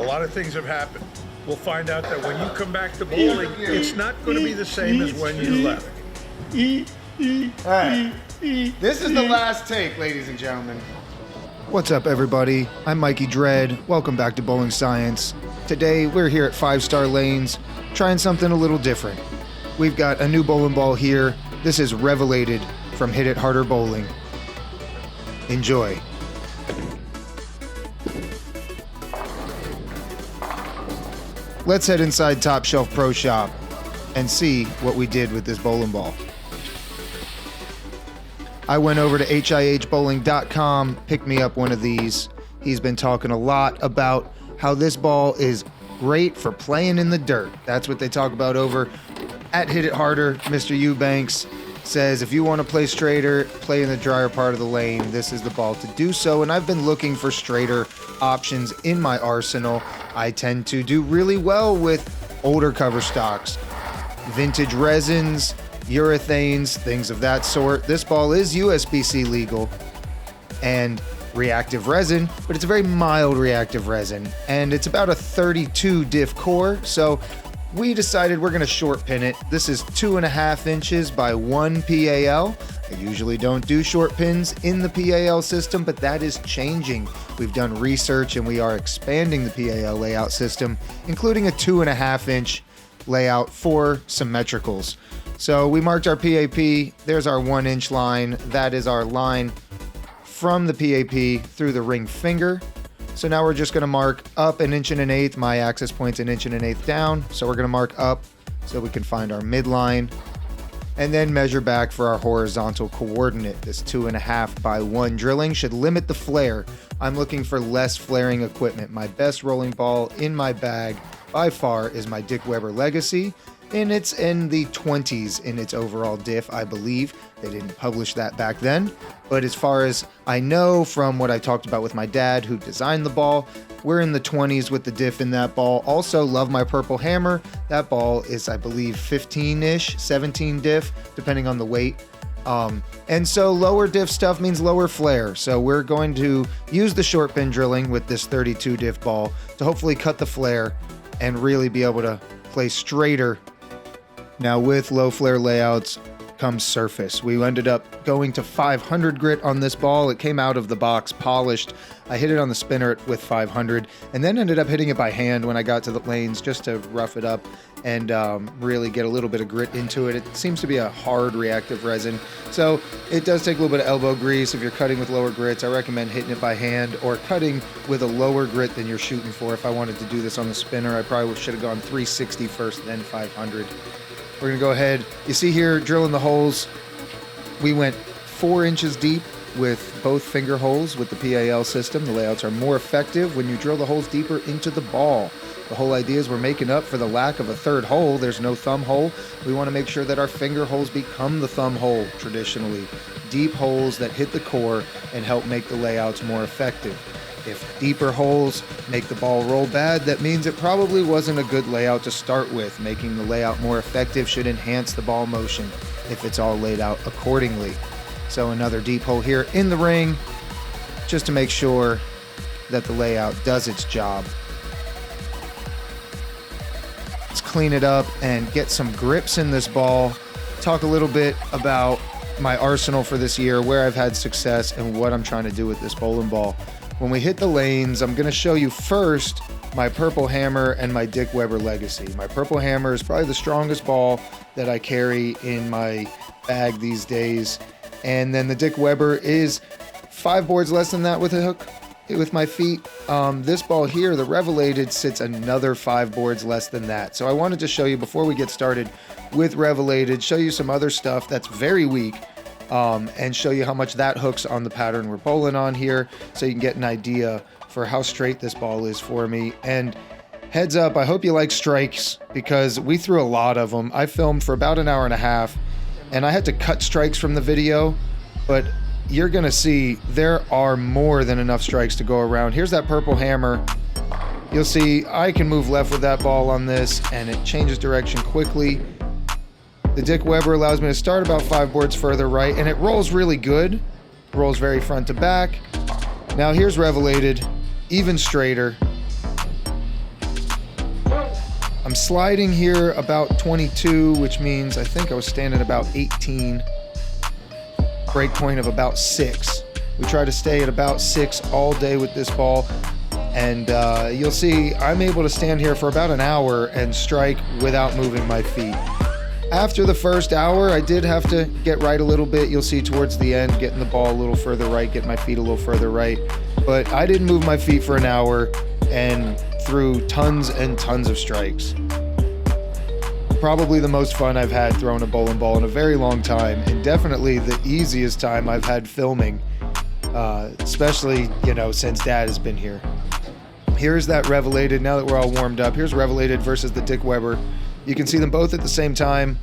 A lot of things have happened. We'll find out that when you come back to bowling, it's not going to be the same as when you left. All right. This is the last take, ladies and gentlemen. What's up, everybody? I'm Mikey Dread. Welcome back to Bowling Science. Today, we're here at 5 Star Lanes, trying something a little different. We've got a new bowling ball here. This is Revelated from Hit It Harder Bowling. Enjoy. Let's head inside Top Shelf Pro Shop and see what we did with this bowling ball. I went over to hihbowling.com, picked me up one of these. He's been talking a lot about how this ball is great for playing in the dirt. That's what they talk about over at Hit It Harder. Mr. Eubanks says if you want to play straighter, play in the drier part of the lane, this is the ball to do so. And I've been looking for straighter options in my arsenal. I tend to do really well with older cover stocks, vintage resins, urethanes, things of that sort. This ball is USB-C legal and reactive resin, but it's a very mild reactive resin, and it's about a 32 diff core, so we decided we're going to short pin it. This is 2.5 inches by 1 PAL. I usually don't do short pins in the PAL system, but that is changing. We've done research and we are expanding the PAL layout system, including a 2.5 inch layout for symmetricals. So we marked our PAP. There's our 1 inch line. That is our line from the PAP through the ring finger. So now we're just going to mark up 1 1/8 inches. My access point's 1 1/8 inches down. So we're going to mark up so we can find our midline and then measure back for our horizontal coordinate. This 2.5 by 1 drilling should limit the flare. I'm looking for less flaring equipment. My best rolling ball in my bag by far is my Dick Weber Legacy, and it's in the 20s in its overall diff, I believe. They didn't publish that back then, but as far as I know from what I talked about with my dad who designed the ball, we're in the 20s with the diff in that ball. Also love my Purple Hammer. That ball is, I believe, 15-ish, 17 diff, depending on the weight. And so lower diff stuff means lower flare. So we're going to use the short pin drilling with this 32 diff ball to hopefully cut the flare and really be able to play straighter. Now with low flare layouts comes surface. We ended up going to 500 grit on this ball. It came out of the box polished. I hit it on the spinner with 500 and then ended up hitting it by hand when I got to the lanes just to rough it up and really get a little bit of grit into it. It seems to be a hard reactive resin, so it does take a little bit of elbow grease. If you're cutting with lower grits, I recommend hitting it by hand or cutting with a lower grit than you're shooting for. If I wanted to do this on the spinner, I probably should have gone 360 first, then 500. We're gonna go ahead. You see here, drilling the holes. We went 4 inches deep with both finger holes with the PAL system. The layouts are more effective when you drill the holes deeper into the ball. The whole idea is we're making up for the lack of a third hole. There's no thumb hole. We want to make sure that our finger holes become the thumb hole traditionally. Deep holes that hit the core and help make the layouts more effective. If deeper holes make the ball roll bad, that means it probably wasn't a good layout to start with. Making the layout more effective should enhance the ball motion if it's all laid out accordingly. So another deep hole here in the ring, just to make sure that the layout does its job. Let's clean it up and get some grips in this ball. Talk a little bit about my arsenal for this year, where I've had success, and what I'm trying to do with this bowling ball. When we hit the lanes, I'm going to show you first my Purple Hammer and my Dick Weber Legacy. My Purple Hammer is probably the strongest ball that I carry in my bag these days. And then the Dick Weber is 5 boards less than that with a hook, with my feet. This ball here, the Revelated, sits another 5 boards less than that. So I wanted to show you, before we get started with Revelated, show you some other stuff that's very weak, and show you how much that hooks on the pattern we're bowling on here, so you can get an idea for how straight this ball is for me. And heads up, I hope you like strikes, because we threw a lot of them. I filmed for about an hour and a half, and I had to cut strikes from the video, but you're gonna see there are more than enough strikes to go around. Here's that Purple Hammer. You'll see I can move left with that ball on this, and it changes direction quickly. The Dick Weber allows me to start about 5 boards further right, and it rolls really good. Rolls very front to back. Now here's Revelated, even straighter. I'm sliding here about 22, which means I think I was standing about 18. Break point of about 6. We try to stay at about 6 all day with this ball. And you'll see I'm able to stand here for about an hour and strike without moving my feet. After the first hour, I did have to get right a little bit. You'll see towards the end, getting the ball a little further right, getting my feet a little further right. But I didn't move my feet for an hour and threw tons and tons of strikes. Probably the most fun I've had throwing a bowling ball in a very long time, and definitely the easiest time I've had filming, especially, since Dad has been here. Here's that Revelated. Now that we're all warmed up, here's Revelated versus the Dick Weber. You can see them both at the same time.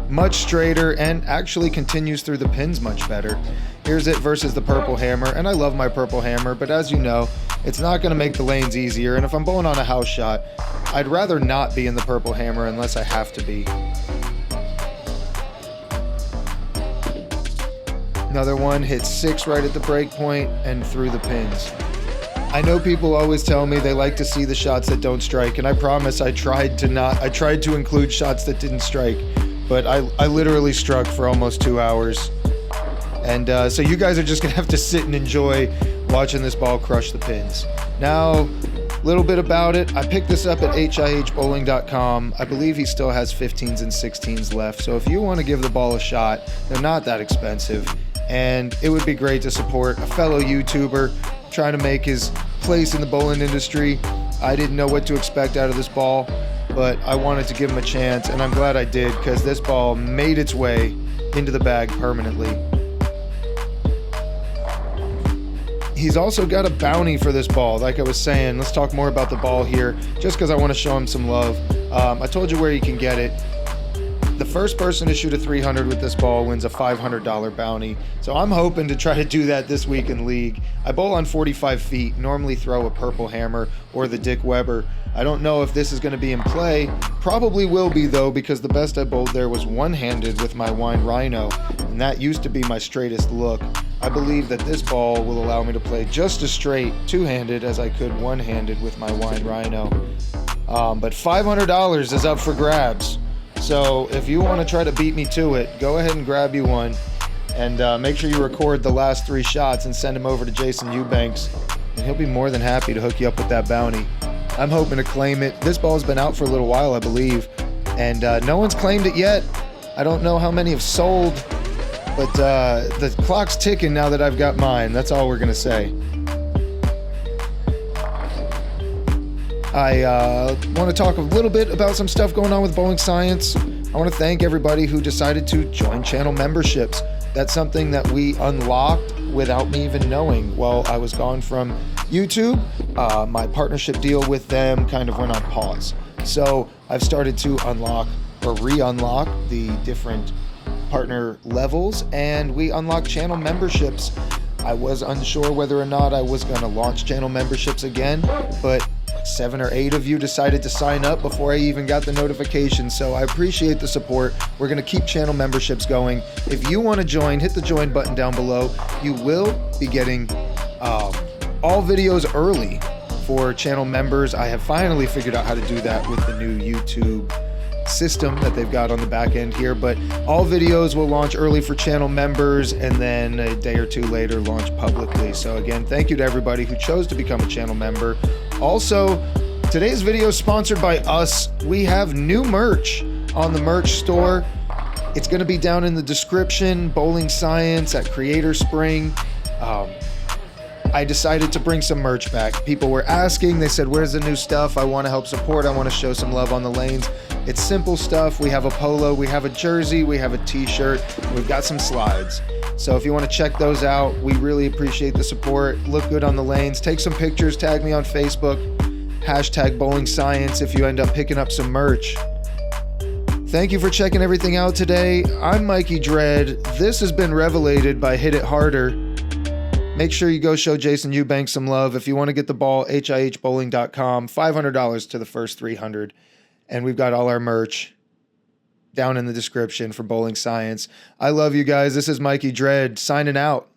Much straighter and actually continues through the pins much better. Here's it versus the Purple Hammer, and I love my Purple Hammer, but as you know, it's not going to make the lanes easier, and if I'm bowling on a house shot, I'd rather not be in the Purple Hammer unless I have to be. Another one hits 6 right at the break point and through the pins. I know people always tell me they like to see the shots that don't strike, and I promise I tried to include shots that didn't strike, but I literally struck for almost 2 hours. And so you guys are just gonna have to sit and enjoy watching this ball crush the pins. Now, a little bit about it. I picked this up at hihbowling.com. I believe he still has 15s and 16s left, so if you want to give the ball a shot, they're not that expensive, and it would be great to support a fellow YouTuber trying to make his place in the bowling industry. I didn't know what to expect out of this ball, but I wanted to give him a chance, and I'm glad I did, because this ball made its way into the bag permanently. He's also got a bounty for this ball. Like I was saying, let's talk more about the ball here, just because I want to show him some love. I told you where you can get it. The first person to shoot a 300 with this ball wins a $500 bounty. So I'm hoping to try to do that this week in League. I bowl on 45 feet, normally throw a Purple Hammer or the Dick Weber. I don't know if this is going to be in play. Probably will be though, because the best I bowled there was one-handed with my Wine Rhino, and that used to be my straightest look. I believe that this ball will allow me to play just as straight two-handed as I could one-handed with my Wine Rhino. But $500 is up for grabs. So if you want to try to beat me to it, go ahead and grab you one, and make sure you record the last 3 shots and send them over to Jason Eubanks, and he'll be more than happy to hook you up with that bounty. I'm hoping to claim it. This ball's been out for a little while, I believe, and no one's claimed it yet. I don't know how many have sold, but the clock's ticking now that I've got mine. That's all we're going to say. I want to talk a little bit about some stuff going on with Bowling Science. I want to thank everybody who decided to join channel memberships. That's something that we unlocked without me even knowing. While I was gone from YouTube, my partnership deal with them kind of went on pause. So I've started to unlock or re-unlock the different partner levels, and we unlocked channel memberships. I was unsure whether or not I was going to launch channel memberships again, but 7 or 8 of you decided to sign up before I even got the notification, so I appreciate the support. We're going to keep channel memberships going. If you want to join, hit the join button down below. You will be getting all videos early for channel members. I have finally figured out how to do that with the new YouTube system that they've got on the back end here, but all videos will launch early for channel members, and then a day or 2 later launch publicly. So again, thank you to everybody who chose to become a channel member. Also, today's video is sponsored by us. We have new merch on the merch store. It's going to be down in the description. Bowling Science at Creator Spring. I decided to bring some merch back. People were asking, they said, where's the new stuff? I want to help support. I want to show some love on the lanes. It's simple stuff. We have a polo, we have a jersey, we have a t-shirt, we've got some slides. So if you want to check those out, we really appreciate the support. Look good on the lanes. Take some pictures, tag me on Facebook, hashtag Bowling Science if you end up picking up some merch. Thank you for checking everything out today. I'm Mikey Dread. This has been Revelated by Hit It Harder. Make sure you go show Jason Eubanks some love. If you want to get the ball, hihbowling.com, $500 to the first 300. And we've got all our merch down in the description for Bowling Science. I love you guys. This is Mikey Dread signing out.